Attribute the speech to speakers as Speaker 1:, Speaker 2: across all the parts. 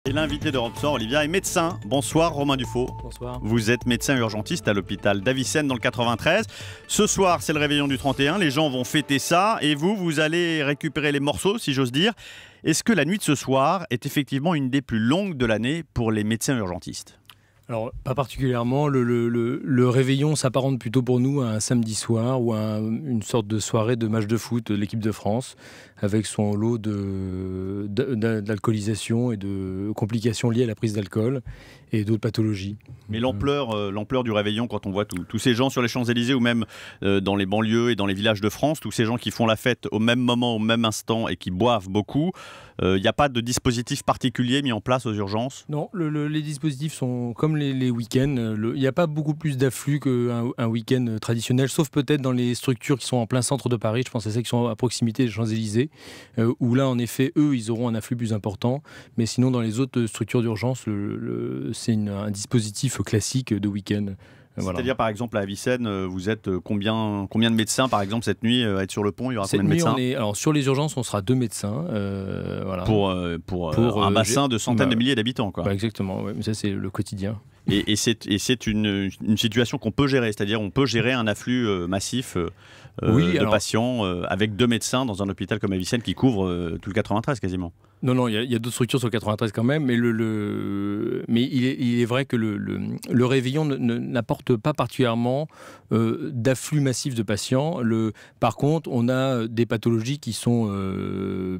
Speaker 1: Et l'invité d'Europe Soir, Olivia, est médecin. Bonsoir Romain Dufaux.
Speaker 2: Bonsoir.
Speaker 1: Vous êtes médecin urgentiste à l'hôpital d'Avicenne dans le 93. Ce soir, c'est le réveillon du 31. Les gens vont fêter ça et vous allez récupérer les morceaux, si j'ose dire. Est-ce que la nuit de ce soir est effectivement une des plus longues de l'année pour les médecins urgentistes ?
Speaker 2: Alors, pas particulièrement. Le réveillon s'apparente plutôt pour nous à un samedi soir ou à une sorte de soirée de match de foot de l'équipe de France, avec son lot d'alcoolisation et de complications liées à la prise d'alcool et d'autres pathologies.
Speaker 1: Mais l'ampleur du réveillon, quand on voit tous ces gens sur les Champs-Élysées ou même dans les banlieues et dans les villages de France, tous ces gens qui font la fête au même moment, au même instant et qui boivent beaucoup, il n'y a pas de dispositif particulier mis en place aux urgences ?
Speaker 2: Non, les dispositifs sont comme les week-ends. Il n'y a pas beaucoup plus d'afflux qu'un week-end traditionnel, sauf peut-être dans les structures qui sont en plein centre de Paris. Je pense à celles qui sont à proximité des Champs-Élysées, où là, en effet, eux, ils auront un afflux plus important. Mais sinon, dans les autres structures d'urgence, c'est un dispositif classique de week-end. Voilà.
Speaker 1: C'est-à-dire, par exemple, à Avicenne, vous êtes combien de médecins, par exemple, cette nuit, à être sur le pont ? Il y aura combien de médecins ?
Speaker 2: Alors, sur les urgences, on sera 2 médecins. Voilà.
Speaker 1: Pour un bassin de centaines de milliers d'habitants, quoi.
Speaker 2: Exactement, ouais. Mais ça, c'est le quotidien.
Speaker 1: Et c'est une situation qu'on peut gérer, c'est-à-dire on peut gérer un afflux massif de patients avec 2 médecins dans un hôpital comme Avicenne qui couvre tout le 93 quasiment.
Speaker 2: Non, il y a d'autres structures sur le 93 quand même, mais, mais il est vrai que le réveillon n'apporte pas particulièrement d'afflux massif de patients. Par contre, on a des pathologies qui sont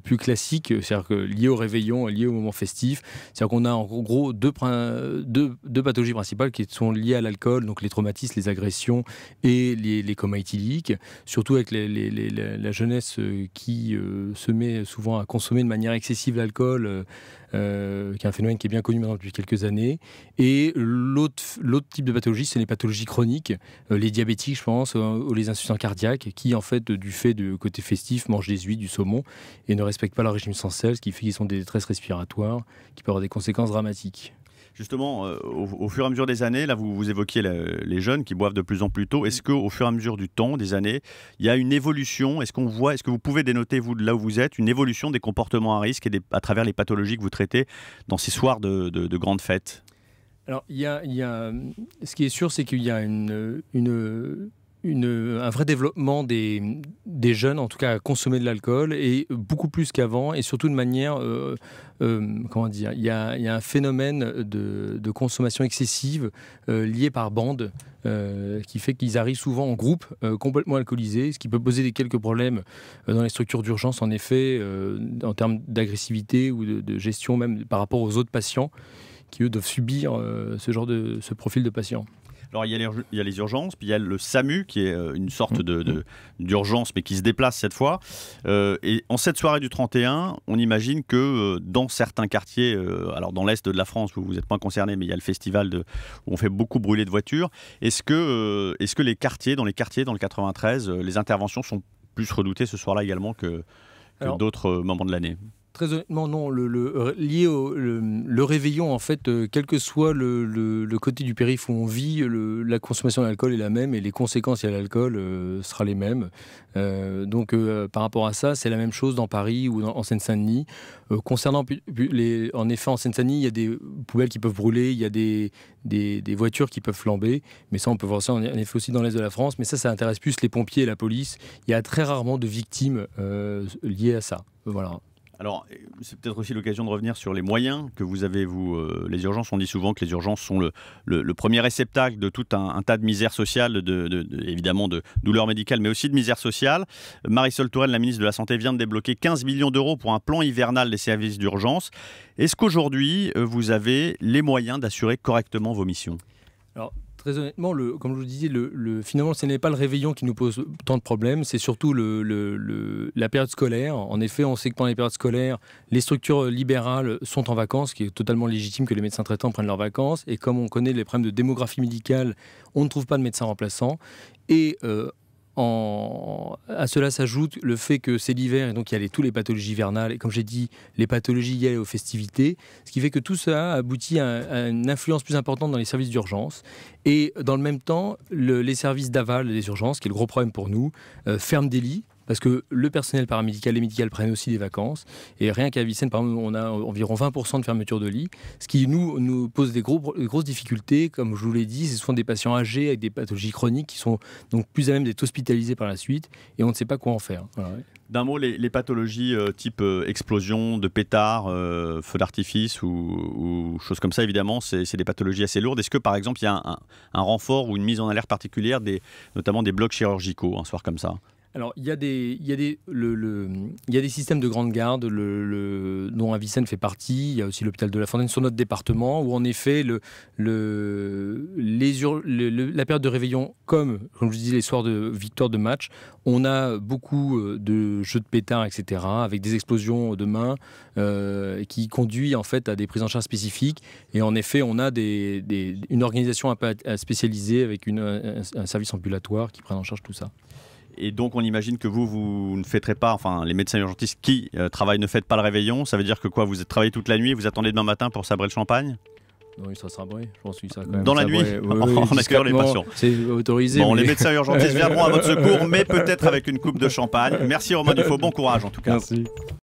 Speaker 2: plus classiques, c'est-à-dire que liées au réveillon, liées au moment festif. C'est-à-dire qu'on a en gros deux pathologies principales qui sont liées à l'alcool, donc les traumatismes, les agressions et les comas éthyliques, surtout avec la jeunesse qui se met souvent à consommer de manière excessive l'alcool, qui est un phénomène qui est bien connu maintenant depuis quelques années. Et l'autre type de pathologie, c'est les pathologies chroniques, les diabétiques, je pense, ou les insuffisants cardiaques, qui en fait, du fait du côté festif, mangent des huîtres, du saumon, et ne respectent pas leur régime sans sel, ce qui fait qu'ils ont des détresses respiratoires, qui peuvent avoir des conséquences dramatiques.
Speaker 1: Justement, au fur et à mesure des années, là vous évoquiez les jeunes qui boivent de plus en plus tôt. Est-ce qu'au fur et à mesure du temps, des années, il y a une évolution ? Est-ce que vous pouvez dénoter, vous, de là où vous êtes, une évolution des comportements à risque et à travers les pathologies que vous traitez dans ces soirs de grandes fêtes ?
Speaker 2: Alors, ce qui est sûr, c'est qu'il y a un vrai développement des jeunes, en tout cas à consommer de l'alcool, et beaucoup plus qu'avant, et surtout de manière, comment dire, il y a un phénomène de consommation excessive lié par bande, qui fait qu'ils arrivent souvent en groupe, complètement alcoolisés, ce qui peut poser quelques problèmes dans les structures d'urgence, en effet, en termes d'agressivité ou de gestion même par rapport aux autres patients, qui eux doivent subir ce profil de patients.
Speaker 1: Alors, il y a les urgences, puis il y a le SAMU, qui est une sorte d'urgence, mais qui se déplace cette fois. Et en cette soirée du 31, on imagine que dans certains quartiers, alors dans l'Est de la France, où vous n'êtes pas concerné, mais il y a le festival où on fait beaucoup brûler de voitures. Est-ce que dans les quartiers, dans le 93, les interventions sont plus redoutées ce soir-là également que d'autres moments de l'année ?
Speaker 2: Très honnêtement, non. Lié le réveillon, en fait, quel que soit le côté du périph' où on vit, la consommation d'alcool est la même et les conséquences liées à l'alcool sera les mêmes. Donc, par rapport à ça, c'est la même chose dans Paris ou en Seine-Saint-Denis. Concernant, en effet, en Seine-Saint-Denis, il y a des poubelles qui peuvent brûler, il y a des voitures qui peuvent flamber. Mais ça, on peut voir ça en effet aussi dans l'Est de la France. Mais ça intéresse plus les pompiers et la police. Il y a très rarement de victimes liées à ça. Voilà.
Speaker 1: Alors, c'est peut-être aussi l'occasion de revenir sur les moyens que vous avez, vous. Les urgences, on dit souvent que les urgences sont le premier réceptacle de tout un tas de misères sociales, évidemment de douleurs médicales, mais aussi de misères sociales. Marisol Touraine, la ministre de la Santé, vient de débloquer 15 millions d'euros pour un plan hivernal des services d'urgence. Est-ce qu'aujourd'hui, vous avez les moyens d'assurer correctement vos missions ?
Speaker 2: Alors, très honnêtement, comme je vous disais, finalement, ce n'est pas le réveillon qui nous pose tant de problèmes, c'est surtout la période scolaire. En effet, on sait que pendant les périodes scolaires, les structures libérales sont en vacances, ce qui est totalement légitime que les médecins traitants prennent leurs vacances. Et comme on connaît les problèmes de démographie médicale, on ne trouve pas de médecins remplaçants. Et à cela s'ajoute le fait que c'est l'hiver et donc il y a toutes les pathologies hivernales et comme j'ai dit, les pathologies liées aux festivités, ce qui fait que tout ça aboutit à une influence plus importante dans les services d'urgence. Et dans le même temps, les services d'aval des urgences, qui est le gros problème pour nous, ferment des lits parce que le personnel paramédical et médical prennent aussi des vacances. Et rien qu'à Avicenne, par exemple, on a environ 20% de fermeture de lits, ce qui nous pose des grosses difficultés. Comme je vous l'ai dit, ce sont des patients âgés avec des pathologies chroniques qui sont donc plus à même d'être hospitalisés par la suite, et on ne sait pas quoi en faire. Voilà.
Speaker 1: D'un mot, les pathologies type explosion de pétards, feu d'artifice ou choses comme ça, évidemment, c'est des pathologies assez lourdes. Est-ce que, par exemple, il y a un renfort ou une mise en alerte particulière, notamment des blocs chirurgicaux, un soir comme ça?
Speaker 2: Alors, il y a des systèmes de grande garde dont Avicenne fait partie. Il y a aussi l'hôpital de La Fontaine sur notre département, où en effet, la période de réveillon, comme je dis, les soirs de victoire de match, on a beaucoup de jeux de pétards, etc., avec des explosions de mains qui conduit en fait à des prises en charge spécifiques. Et en effet, on a une organisation un peu spécialisée avec un service ambulatoire qui prend en charge tout ça.
Speaker 1: Et donc, on imagine que vous ne fêterez pas, enfin, les médecins urgentistes qui travaillent ne fêtent pas le réveillon. Ça veut dire que quoi, vous travaillez toute la nuit et vous attendez demain matin pour sabrer le champagne?
Speaker 2: Oui, ça sera vrai. Je pense que ça, quand même,
Speaker 1: dans la nuit, en accueillant les patients.
Speaker 2: C'est autorisé.
Speaker 1: Bon, les médecins urgentistes viendront à votre secours, mais peut-être avec une coupe de champagne. Merci Romain Dufaux, bon courage en tout cas.
Speaker 2: Merci.